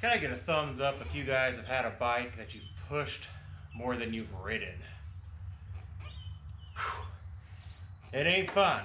Can I get a thumbs up if you guys have had a bike that you've pushed more than you've ridden? Whew. It ain't fun.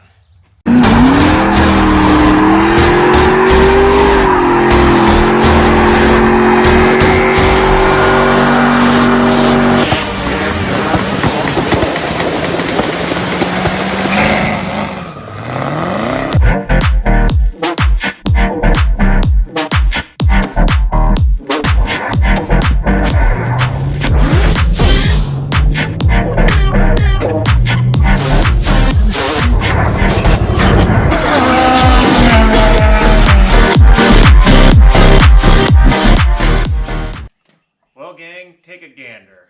Well, gang, take a gander.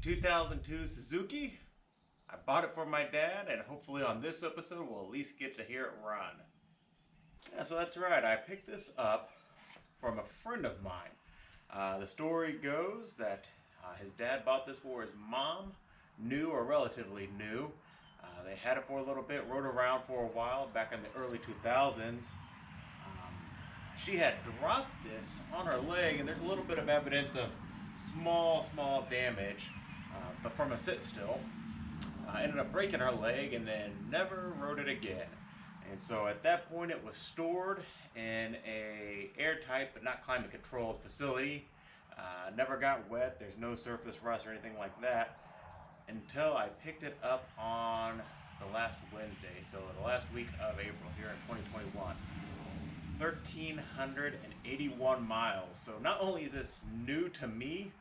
2002 Suzuki. I bought it for my dad, and hopefully on this episode we'll at least get to hear it run. Yeah, so that's right. I picked this up from a friend of mine. The story goes that his dad bought this for his mom, new or relatively new. They had it for a little bit, rode around for a while back in the early 2000s. She had dropped this on her leg, and there's a little bit of evidence of small damage, but from a sit-still. Ended up breaking her leg and then never rode it again. And so at that point it was stored in a airtight but not climate controlled facility. Never got wet, there's no surface rust or anything like that, until I picked it up on the last Wednesday, so the last week of April here in 2021. 1,381 miles. So not only is this new to me,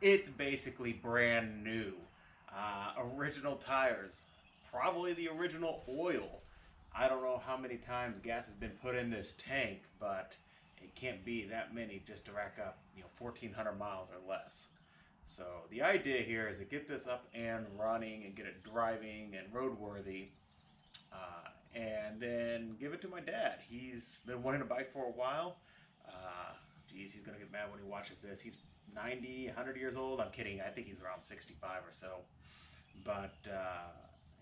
it's basically brand new. Original tires, probably the original oil. I don't know how many times gas has been put in this tank, but it can't be that many just to rack up 1,400 miles or less. So the idea here is to get this up and running and get it driving and roadworthy, and then give it to my dad. He's been wanting a bike for a while. Geez, he's gonna get mad when he watches this. He's 90, 100 years old. I'm kidding. I think he's around 65 or so. But a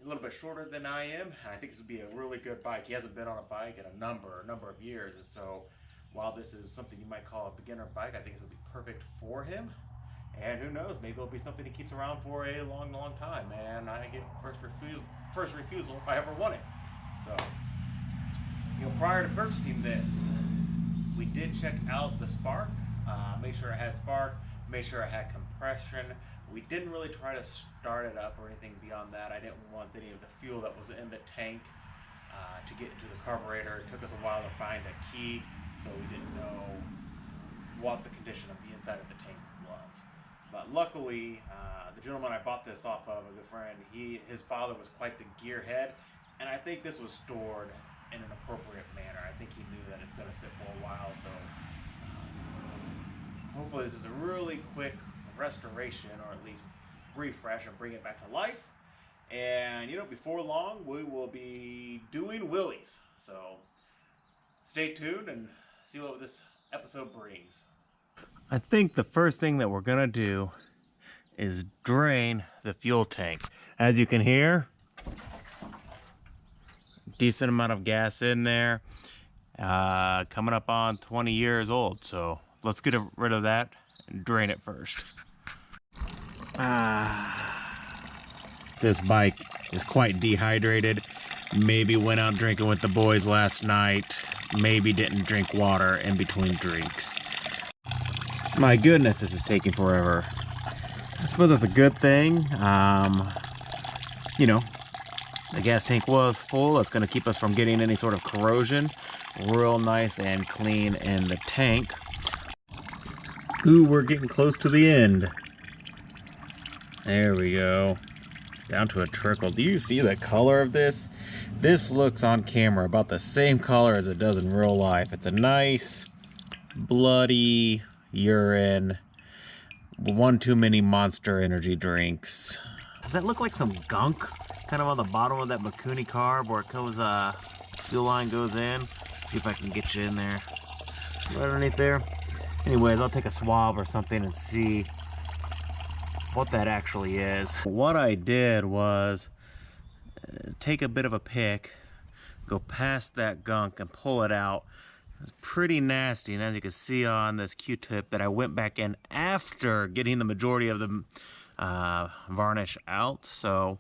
little bit shorter than I am. I think this would be a really good bike. He hasn't been on a bike in a number of years. And so while this is something you might call a beginner bike, I think this would be perfect for him. And who knows, maybe it'll be something he keeps around for a long time. And I get first refusal if I ever want it. So, prior to purchasing this, we did check out the spark, make sure it had spark, make sure it had compression. We didn't really try to start it up or anything beyond that. I didn't want any of the fuel that was in the tank to get into the carburetor. It took us a while to find a key, so we didn't know what the condition of the inside of the tank was. But luckily, the gentleman I bought this off of, a good friend, his father was quite the gearhead, and I think this was stored in an appropriate manner. I think he knew that it's going to sit for a while, so hopefully this is a really quick restoration, or at least refresh and bring it back to life. And before long we will be doing wheelies, so stay tuned and see what this episode brings. I think the first thing that we're gonna do is drain the fuel tank. As you can hear, decent amount of gas in there, coming up on 20 years old, so let's get rid of that and drain it first. This bike is quite dehydrated. Maybe went out drinking with the boys last night, maybe didn't drink water in between drinks. My goodness, this is taking forever. I suppose that's a good thing. The gas tank was full. That's going to keep us from getting any sort of corrosion. Real nice and clean in the tank. Ooh, we're getting close to the end. There we go. Down to a trickle. Do you see the color of this? This looks on camera about the same color as it does in real life. It's a nice, bloody urine. One too many Monster energy drinks. Does that look like some gunk? Kind of on the bottom of that Makuni carb where it goes, fuel line goes in. See if I can get you in there. Right underneath there. Anyways, I'll take a swab or something and see what that actually is. What I did was take a bit of a pick, go past that gunk and pull it out, It's pretty nasty, and as you can see on this Q-tip that I went back in after getting the majority of the varnish out. So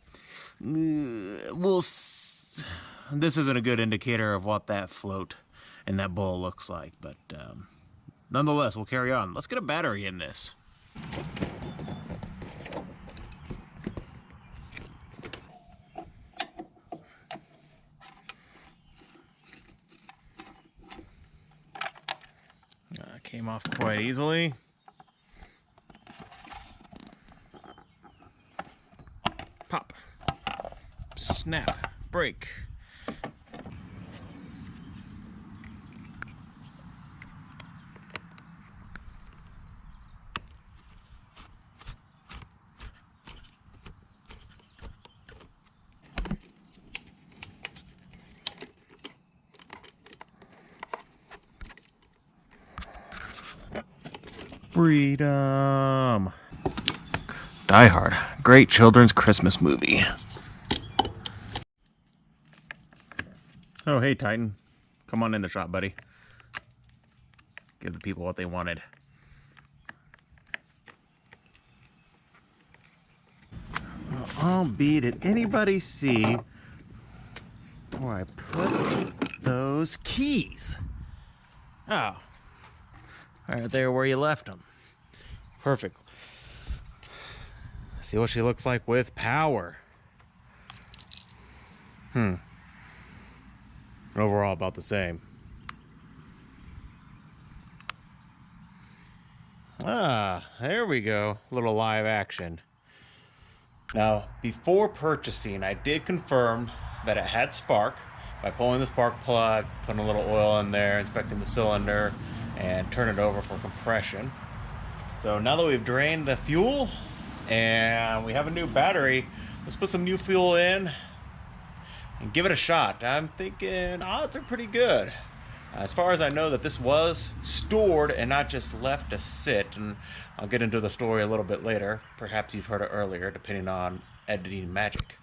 this isn't a good indicator of what that float and that bowl looks like, but nonetheless, we'll carry on. Let's get a battery in this. Came off quite easily. Pop. Snap. Break. Freedom. Die Hard, great children's Christmas movie. Oh, hey Titan, come on in the shop, buddy. Give the people what they wanted. Oh, did anybody see where I put those keys? Oh, right there where you left them. Perfect. See what she looks like with power. Overall, about the same. Ah, there we go. A little live action. Now, before purchasing, I did confirm that it had spark by pulling the spark plug, putting a little oil in there, inspecting the cylinder, and turn it over for compression. So now that we've drained the fuel and we have a new battery, let's put some new fuel in and give it a shot. I'm thinking odds are pretty good. As far as I know, that this was stored and not just left to sit, and I'll get into the story a little bit later. Perhaps you've heard it earlier, depending on editing magic.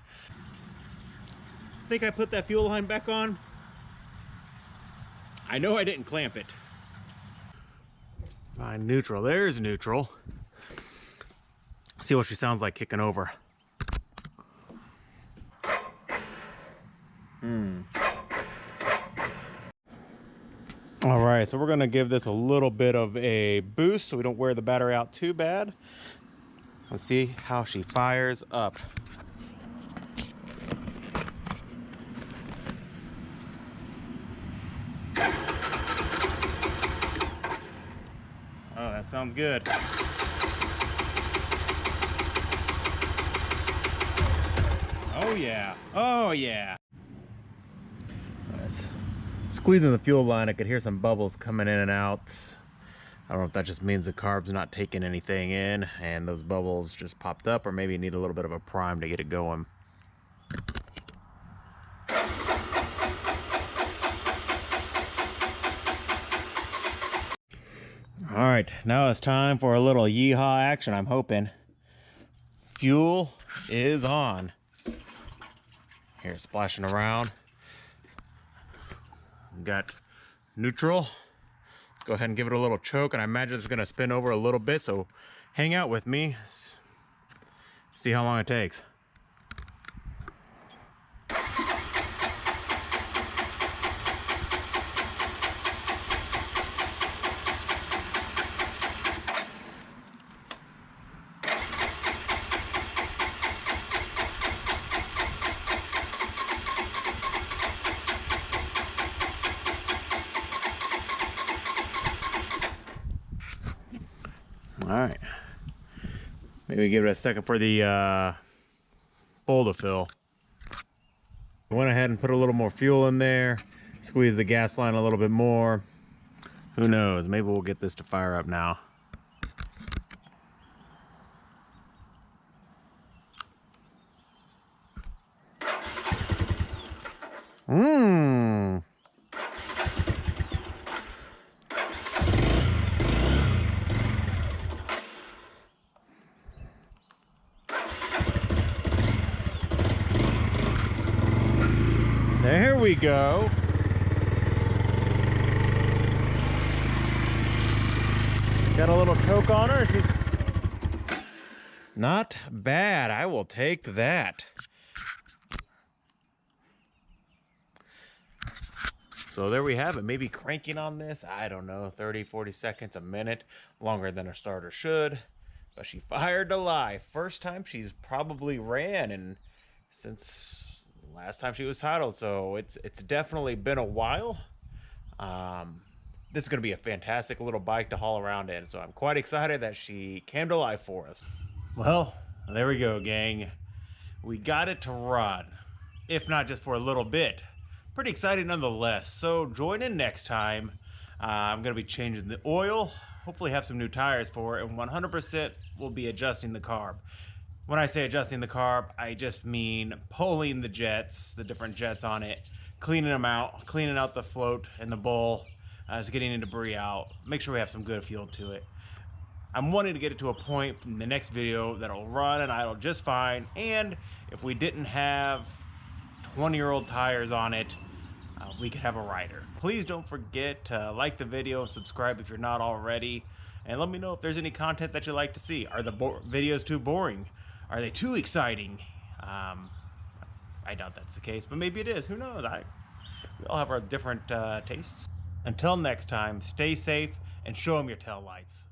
Think I put that fuel line back on? I know I didn't clamp it. Find neutral. There's neutral. See what she sounds like kicking over. All right, so we're gonna give this a little bit of a boost so we don't wear the battery out too bad. Let's see how she fires up. Oh, that sounds good. Oh yeah, oh yeah. Squeezing the fuel line, I could hear some bubbles coming in and out. I don't know if that just means the carb's not taking anything in and those bubbles just popped up, or maybe you need a little bit of a prime to get it going. All right, now it's time for a little yeehaw action, I'm hoping. Fuel is on. Here, splashing around. Got neutral. Let's go ahead and give it a little choke, and I imagine it's gonna spin over a little bit, so hang out with me. See how long it takes. All right, maybe give it a second for the bowl to fill. I went ahead and put a little more fuel in there, squeeze the gas line a little bit more. Who knows, maybe we'll get this to fire up now. There we go. Got a little choke on her. She's not bad. I will take that. So there we have it. Maybe cranking on this, I don't know, 30, 40 seconds, a minute, longer than a starter should. But she fired to life. First time she's probably ran and since last time she was titled. So it's definitely been a while. This is going to be a fantastic little bike to haul around in. So I'm quite excited that she came to life for us. Well, there we go, gang. We got it to run, if not just for a little bit. Pretty exciting nonetheless. So join in next time. I'm going to be changing the oil. Hopefully have some new tires for it. And 100% will be adjusting the carb. When I say adjusting the carb, I just mean pulling the jets, the different jets on it, cleaning them out, cleaning out the float and the bowl, just getting the debris out. Make sure we have some good fuel to it. I'm wanting to get it to a point in the next video that'll run and idle just fine. And if we didn't have 20-year-old tires on it, we could have a rider. Please don't forget to like the video, subscribe if you're not already, and let me know if there's any content that you'd like to see. Are the videos too boring? Are they too exciting? I doubt that's the case, but maybe it is. Who knows? We all have our different tastes. Until next time, stay safe and show them your tail lights.